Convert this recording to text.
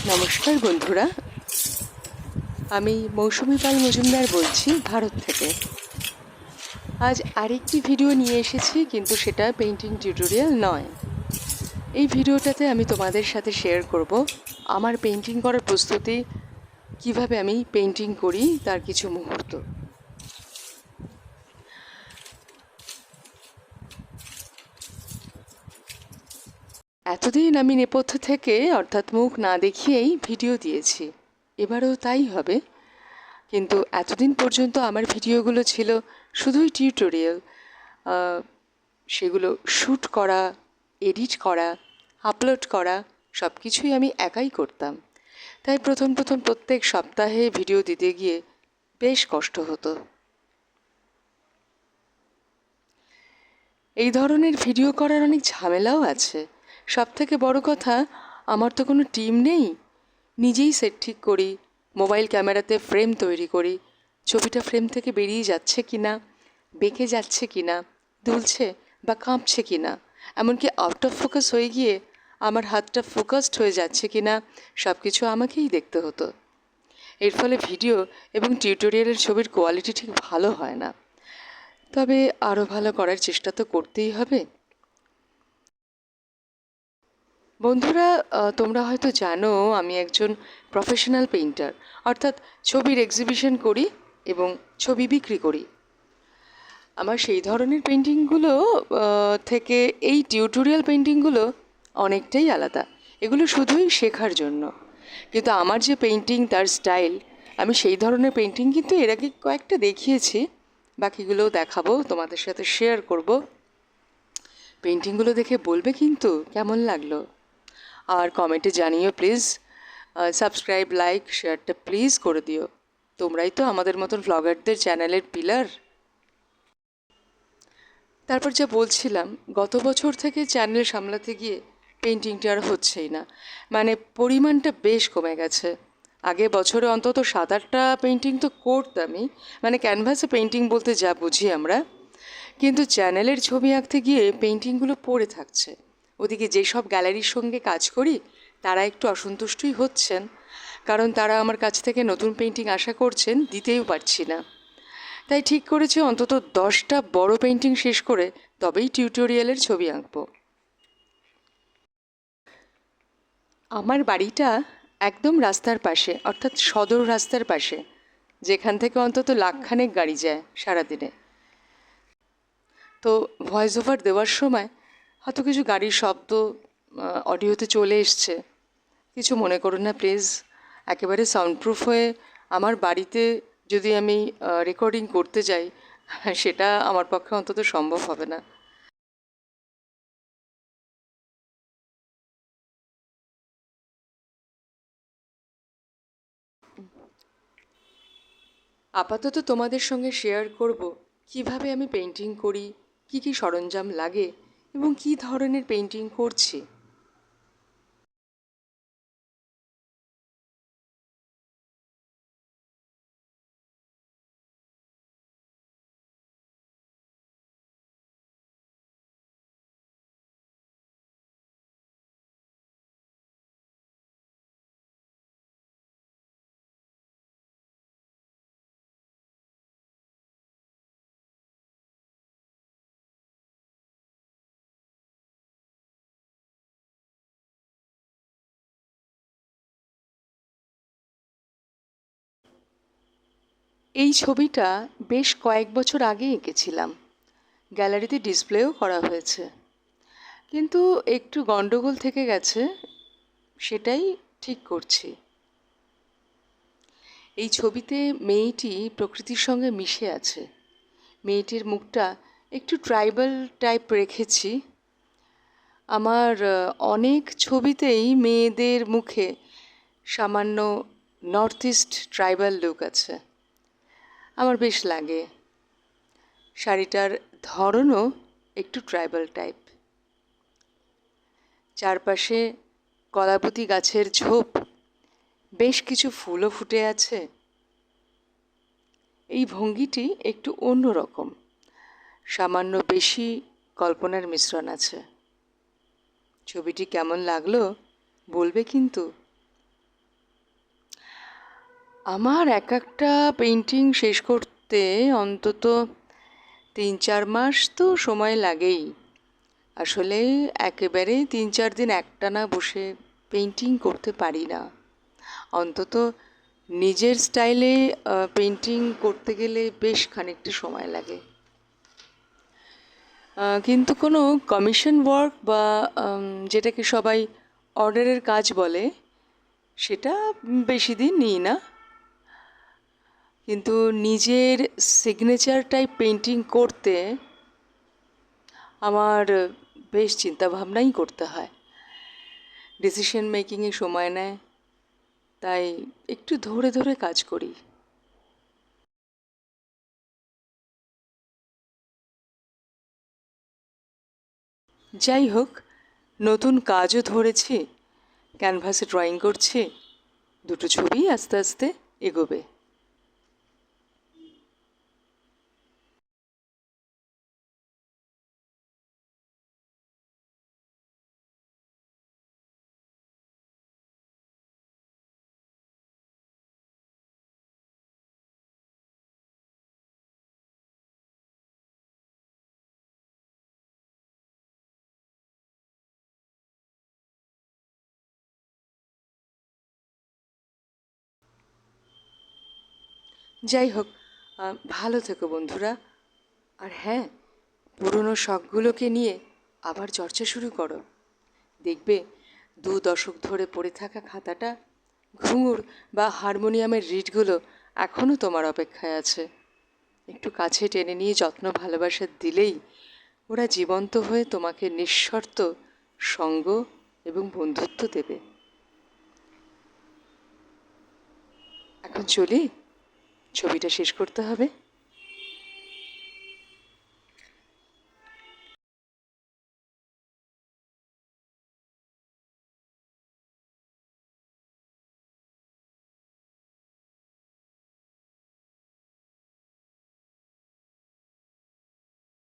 নমস্কার বন্ধুরা, আমি মৌসুমী পাল মজুমদার বলছি ভারত থেকে। আজ আরেকটি ভিডিও নিয়ে এসেছি, কিন্তু সেটা পেইন্টিং টিউটোরিয়াল নয়। এই ভিডিওটাতে আমি তোমাদের সাথে শেয়ার করব আমার পেইন্টিং করার প্রস্তুতি, কিভাবে আমি পেইন্টিং করি তার কিছু মুহূর্ত। এতদিন আমি নেপথ্য থেকে অর্থাৎ মুখ না দেখিয়েই ভিডিও দিয়েছি, এবারেও তাই হবে। কিন্তু এতদিন পর্যন্ত আমার ভিডিওগুলো ছিল শুধুই টিউটোরিয়াল। সেগুলো শ্যুট করা, এডিট করা, আপলোড করা সব কিছুই আমি একাই করতাম। তাই প্রথম প্রত্যেক সপ্তাহে ভিডিও দিতে গিয়ে বেশ কষ্ট হতো। এই ধরনের ভিডিও করার অনেক ঝামেলাও আছে। সবথেকে বড় কথা, আমার তো কোনো টিম নেই। নিজেই সেট ঠিক করি, মোবাইল ক্যামেরাতে ফ্রেম তৈরি করি, ছবিটা ফ্রেম থেকে বেরিয়ে যাচ্ছে কি না, বেঁকে যাচ্ছে কি না, দুলছে বা কাঁপছে কি না, এমনকি আউট অফ ফোকাস হয়ে গিয়ে আমার হাতটা ফোকাসড হয়ে যাচ্ছে কি না, সব কিছু আমাকেই দেখতে হতো। এর ফলে ভিডিও এবং টিউটোরিয়ালের ছবির কোয়ালিটি ঠিক ভালো হয় না। তবে আরও ভালো করার চেষ্টা তো করতেই হবে। বন্ধুরা, তোমরা হয়তো জানো আমি একজন প্রফেশনাল পেইন্টার, অর্থাৎ ছবির এক্সিবিশন করি এবং ছবি বিক্রি করি। আমার সেই ধরনের পেইন্টিংগুলো থেকে এই টিউটোরিয়াল পেইন্টিংগুলো অনেকটাই আলাদা। এগুলো শুধুই শেখার জন্য। কিন্তু আমার যে পেইন্টিং, তার স্টাইল, আমি সেই ধরনের পেইন্টিং কিন্তু এর আগে কয়েকটা দেখিয়েছি। বাকিগুলোও দেখাবো, তোমাদের সাথে শেয়ার করব। পেইন্টিংগুলো দেখে বলবে কিন্তু কেমন লাগলো। আর কমেন্টে জানিও প্লিজ। সাবস্ক্রাইব, লাইক, শেয়ারটা প্লিজ করে দিও। তোমরাই তো আমাদের মতন ভ্লগারদের চ্যানেলের পিলার। তারপর যা বলছিলাম, গত বছর থেকে চ্যানেল সামলাতে গিয়ে পেইন্টিংটা আর হচ্ছেই না। মানে পরিমাণটা বেশ কমে গেছে। আগে বছরে অন্তত 7-8টা পেইন্টিং তো করতামই, মানে ক্যানভাসে পেইন্টিং বলতে যা বুঝি আমরা। কিন্তু চ্যানেলের ছবি আঁকতে গিয়ে পেইন্টিংগুলো পড়ে থাকছে। ওদিকে যেসব গ্যালারির সঙ্গে কাজ করি তারা একটু অসন্তুষ্টই হচ্ছেন, কারণ তারা আমার কাছ থেকে নতুন পেইন্টিং আশা করছেন, দিতেও পারছি না। তাই ঠিক করেছি অন্তত 10টা বড় পেইন্টিং শেষ করে তবেই টিউটোরিয়ালের ছবি আঁকব। আমার বাড়িটা একদম রাস্তার পাশে, অর্থাৎ সদর রাস্তার পাশে, যেখান থেকে অন্তত লাখখানেক গাড়ি যায় সারাদিনে। তো ভয়েস ওভার দেওয়ার সময় হয়তো কিছু গাড়ির শব্দ অডিওতে চলে এসছে, কিছু মনে করুন না প্লিজ। একেবারে সাউন্ডপ্রুফ হয়ে আমার বাড়িতে যদি আমি রেকর্ডিং করতে যাই, সেটা আমার পক্ষে অন্তত সম্ভব হবে না। আপাতত তোমাদের সঙ্গে শেয়ার করব কিভাবে আমি পেইন্টিং করি, কি কি সরঞ্জাম লাগে এবং কি ধরনের পেইন্টিং করছি। এই ছবিটা বেশ কয়েক বছর আগে এঁকেছিলাম, গ্যালারিতে ডিসপ্লেও করা হয়েছে, কিন্তু একটু গন্ডগোল থেকে গেছে, সেটাই ঠিক করছি। এই ছবিতে মেয়েটি প্রকৃতির সঙ্গে মিশে আছে। মেয়েটির মুখটা একটু ট্রাইবাল টাইপ রেখেছি। আমার অনেক ছবিতেই মেয়েদের মুখে সামান্য নর্থ ইস্ট ট্রাইবাল লুক আছে, আমার বেশ লাগে। শাড়িটার ধরনও একটু ট্রাইবাল টাইপ। চারপাশে কলাবতী গাছের ঝোপ, বেশ কিছু ফুলও ফুটে আছে। এই ভঙ্গিটি একটু অন্যরকম, সামান্য বেশি কল্পনার মিশ্রণ আছে। ছবিটি কেমন লাগলো বলবে কিন্তু। আমার এক একটা পেন্টিং শেষ করতে অন্তত 3-4 মাস তো সময় লাগেই। আসলে একেবারে 3-4 দিন একটানা বসে পেন্টিং করতে পারি না। অন্তত নিজের স্টাইলে পেন্টিং করতে গেলে বেশ খানিকটা সময় লাগে। কিন্তু কোনো কমিশন ওয়ার্ক বা যেটাকে সবাই অর্ডারের কাজ বলে, সেটা বেশি দিন নিই না। কিন্তু নিজের সিগনেচার টাইপ পেন্টিং করতে আমার বেশ চিন্তাভাবনাই করতে হয়, ডিসিশন মেকিংয়ে সময় নেয়, তাই একটু ধরে ধরে কাজ করি। যাই হোক, নতুন কাজও ধরেছি, ক্যানভাসে ড্রয়িং করছি, দুটো ছবি আস্তে আস্তে এগোবে। যাই হোক, ভালো থেকো বন্ধুরা। আর হ্যাঁ, পুরনো শখগুলোকে নিয়ে আবার চর্চা শুরু করো। দেখবে 2 দশক ধরে পড়ে থাকা খাতাটা, ঘুঙুর বা হারমোনিয়ামের রিডগুলো এখনও তোমার অপেক্ষায় আছে। একটু কাছে টেনে নিয়ে যত্ন ভালোবাসা দিলেই ওরা জীবন্ত হয়ে তোমাকে নিঃশর্ত সঙ্গ এবং বন্ধুত্ব দেবে। এখন চলি, ছবিটা শেষ করতে হবে।